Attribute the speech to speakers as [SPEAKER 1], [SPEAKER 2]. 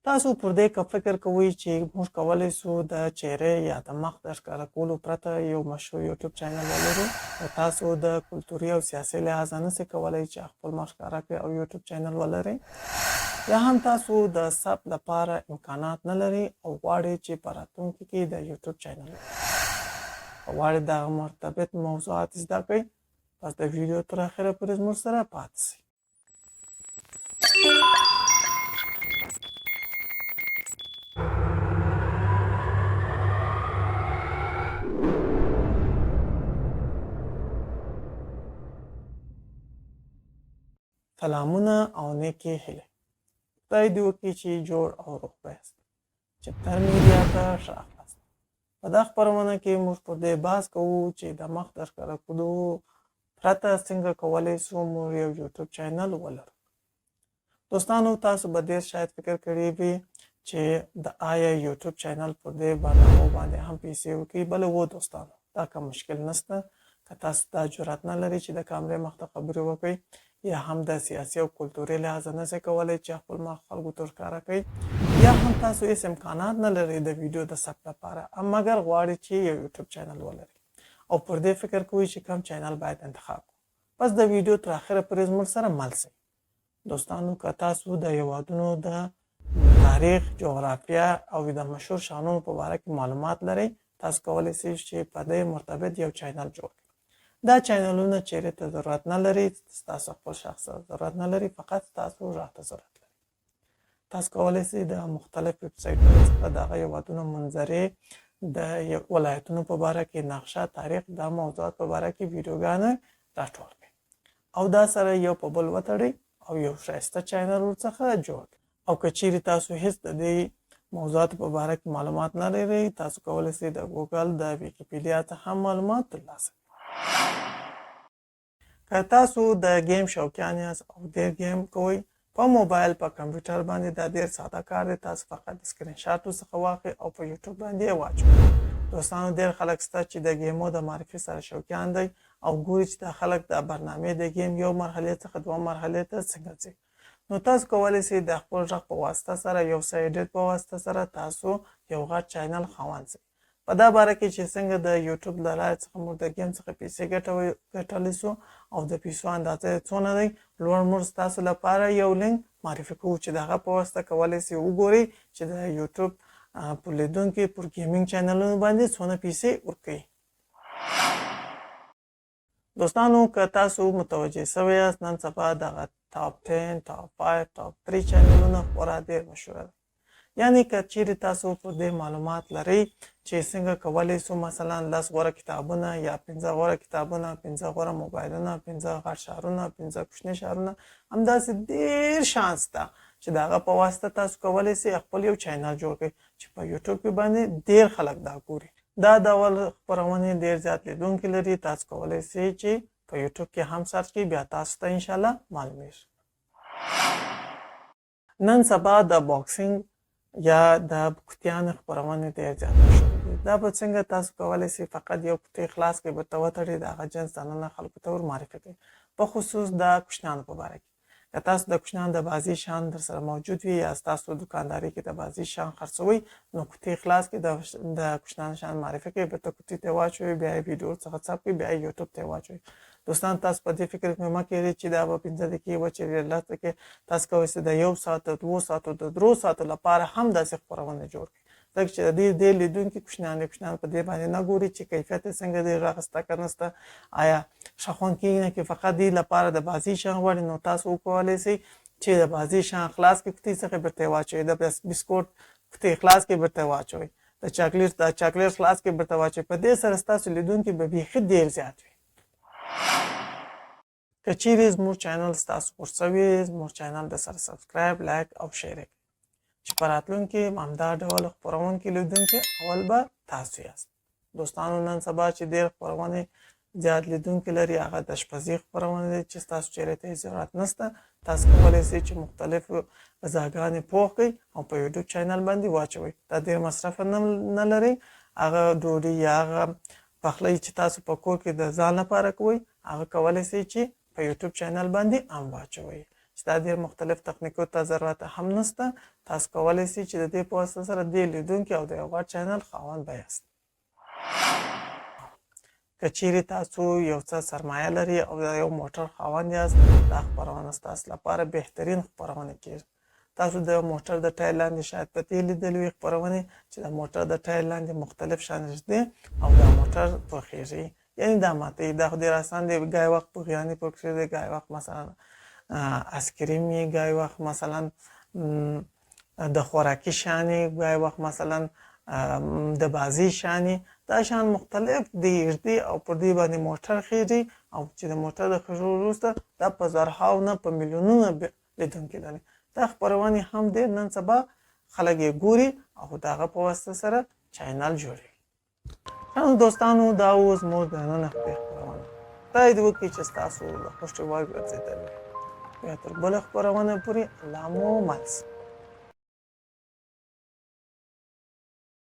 [SPEAKER 1] تاسو پر دې که فکر کوئ چې موږ کولی شو د چهرې یا د مخ د ښکاره کولو پرته یو مشهور یوټیوب چینل ولرو، تاسو د کلتوري او سیاسي لحاظه نشئ کولی چې خپل مخ ښکاره کړئ او یوټیوب چینل ولرئ، یا هم تاسو د ثبت لپاره امکانات نه لرئ او غواړئ چې په راتلونکي کې د یوټیوب چینل غواړئ دغه مرتبط موضوعات زده کړئ، پس د ویډیو تر اخره پورې زموږ سره پاتې شئ. سلامونه او نیکې هیلې. خدای دې وکړي چې جوړ او روغ یاست، چې تر میډیا ته ښه راغلاست. په دا خپرونه کې موږ پر دې بحث کوو چې د مخ د ښکاره کولو پرته څنګه کولی شو موږ یو یوټیوب چینل ولرو. دوستانو، تاسو به ډېر شاید فکر کړی وي چې د آیا یوټیوب چینل پر دې برنامو باندې هم پیسې وکړي. بله و دوستانو، دا که مشکل نشته، که تاسو دا جرأت نه لرئ چې د کامرې مخ ته خبرې وکړئ، یا هم د سیاسي او کلتوري لحاظه نشئ کولی چې خپل مخ خلکو ته ښکاره کړئ، یا هم تاسو هېڅ امکانات نه لرئ د ویډیو د ثبت لپاره، مګر غواړئ چې یو یوټیوب چینل ولرئ او پر دې فکر کوئ چې کوم چینل باید انتخاب کړو. پس د ویډیو تر اخره پورې زموږ سره مل شئ. دوستانو، که تاسو د هېوادونو د تاریخ، جغرافیه او د مشهور شانونو په باره کې معلومات لرئ، تاسو کولی شئ چې په دې مرتبط یو چینل جوړ کړئ. دا چینلونه چیرې ته ضرورت نه لري، تاسو خپل شخص ضرورت نه لري، فقط تاسو راه ته ضرورت لري. تاسو کولی شئ د مختلف ویب سایټونو څخه د هغه هېوادونو منظرې، د ولایتونو په باره کې نقشه، تاریخ، د موضوعات په باره کې ویډیوګانې راټول کړئ او دا سره یو په بل وتړئ او یو ښایسته چینل ورڅخه جوړ کړئ. او که چیرې تاسو هېڅ د دې موضوعاتو په باره کې معلومات نه لرئ، تاسو کولی شئ د ګوګل د ویکیپیډیا څخه هم معلومات ترلاسه کړئ. که تاسو د ګیم شوقیان یاست او ډېر ګیم کوئ په موبایل، په کمپیوټر باندې، دا ډېر ساده کار دی. تاسو فقط د سکرین شاټ ورڅخه واخلئ او په یوټیوب باندې یې واچوئ. دوستانو، ډېر خلک شته چې د ګیمو د معرفي سره شوقیان دی او ګوري چې دا خلک د برنامې د ګیم یو مرحلې څخه دوه مرحلې ته څنګه ځي. نو تاسو کولی شئ د خپل غږ په واسطه سره، یو څه ایډیټ په واسطه سره تاسو یو غټ چینل خاوند شئ. په دا باره کې چې څنګه د یوټیوب له لارې څخه موږ د ګیم څخه پیسې ګټلی شو او د پیسو اندازه یې څونه دی، لوړ موږ ستاسو لپاره یو لینک معرفي کوو چې د هغه په واسطه کولی شئ وګورئ چې د یوټیوب پر لیدونکي پر ګیمینګ چینلونو باندې څونه پیسې ورکوي. دوستانو، که تاسو متوجه شوی یاست، نن سبا دغه ټاپ 10، ټاپ 5، ټاپ 3 چینلونه خورا ډېر مشهوره ده. یعنی که چیرې تاسو پر دې معلومات لرئ چې څنګه کولی شو مثلا 10 غوره کتابونه یا 15 غوره کتابونه، 15 غوره موبایلونه، 15 غټ ښارونه، 15 کوچني ښارونه، همداسې ډېر شیان شته چې د هغه په واسطه تاسو کولی شئ خپل یو چینل جوړ کړئ چې په یوټیوب کې باندې ډېر خلک دا ګوري. دا ډول خپرونې ډېر زیات لیدونکي لري. تاسو کولی شئ چې په یوټیوب کې هم سرچ کړئ، بیا تاسو ته انشاءالله معلومیږي. نن سبا د باکسینګ یا د کوتیانو خپرونې ډېر زیات مشهور دي. دا به څنګه تاسو کولی شئ فقط یو کوتۍ خلاص کړئ، ورته وتړئ، د هغه جنس دننه خلکو ته ور معرفي کړئ، په خصوص د کوچنیانو په باره کې. که تاسو د کوچنیانو د بازي شیان در سره موجود وي یا ستاسو دکانداري کې د بازي شیان خرڅوئ، نو کوتۍ خلاص کړئ، د کوچنیانو شیان معرفي کړئ، بیرته کوتۍ ته واچوئ، بیا یې ویډیو ورڅخه ثبت کړئ، بیا یې یوټیوب ته وواچوئ. دوستان، تاسو په دې فکر کې مه کېږئ چې دا به 15 دقیقې وه چې 10 دقیقې. تاسو کولی شئ د 1 ساعت، د 2 ساعتو، د 3 ساعتو لپاره هم داسې خپرونه جوړ کړئ، ځکه چې د دې ډېر لیدونکي کوچنیان په دې باندې نه ګوري چې کیفیت یې څنګه دی، غږ شته که نشته، آیا ښه خوند کېږي نه کېږي. فقط دې لپاره د بازي شیان غواړي، نو تاسو وکولی شئ چې د بازي شیان خلاص کړئ، کوتۍ څخه بیرته یې واچوئ، د بسکوټ کوتۍ خلاص کړئ، بیرته یې واچوئ، د چاکلیټ خلاص کړئ، بیرته واچوئ. په دې سره ستاسو لیدونکي به بیخي ډېر زیات وي. که چیرې زموږ چینل ستاسو خوښ شوی، زموږ چینل د سره سبسکرایب، لایک او شیر کړئ چې په راتلونکي همدا ډول خپرونکي لیدونکي اول به تاسو یاست. دوستانو، نن سبا چې ډېر خپرونې زیات لیدونکي لري، هغه د اشپزي خپرونې دي چې ستاسو چیرې ته ضرورت نشته. تاسو کولی شئ چې مختلفو غذاګانې پوخ کړئ او په یوټیوب چینل باندې واچوئ. دا ډېر مصرف نه لري. هغه ډوډۍ یا هغه پخلی چې تاسو په کور کې د ځان لپاره کوئ، هغه کولی شئ چې په یوټیوب چینل باندې هم واچوئ. چې دا ډېر مختلف تخنیکو ته ضرورت هم نشته. تاسو کولی شئ چې د دې په واسطه سره دې لیدونکي او د یو غټ چینل خاوند به یاست. که چیرې تاسو یو څه سرمایه لري او د یو موټر خاوند یاست، دا خپرونه ستاسو لپاره بهترین خپرونه کېږي. تاسو د موټر د ټایر لاندې شاید په دې لیدلي وي خپرونې چې د موټر د ټایر لاندې مختلف شیان ږدي او دا موټر پوښېږي، یعنې دا ماتوي. دا خو ډېر اسان دی، ګای وخت پوښیانې پکښې دی، ګای وخت مثلا اسکریم یې، ګای وخت مثلا د خوراکي شیان یې، ګای وخت مثلا د بازي شیان یې. دا شیان مختلف دي ږدي او پر دې باندې موټر خېږي او چې د موټر د خېژو وروسته دا په زرهاو نه په میلیونونه لیدونکي لري. دا خپرونې هم ډېر نن سبا خلک یې ګوري او د هغه په واسطه سره چینل جوړوي. دوستانو، دا و زموږ د نن هفتې خپرونه. خدای دې وکړي چې ستاسو د خوښې وړ ګرځېدلې. بیا تر بله خپرونه پورې الله مو مل شي.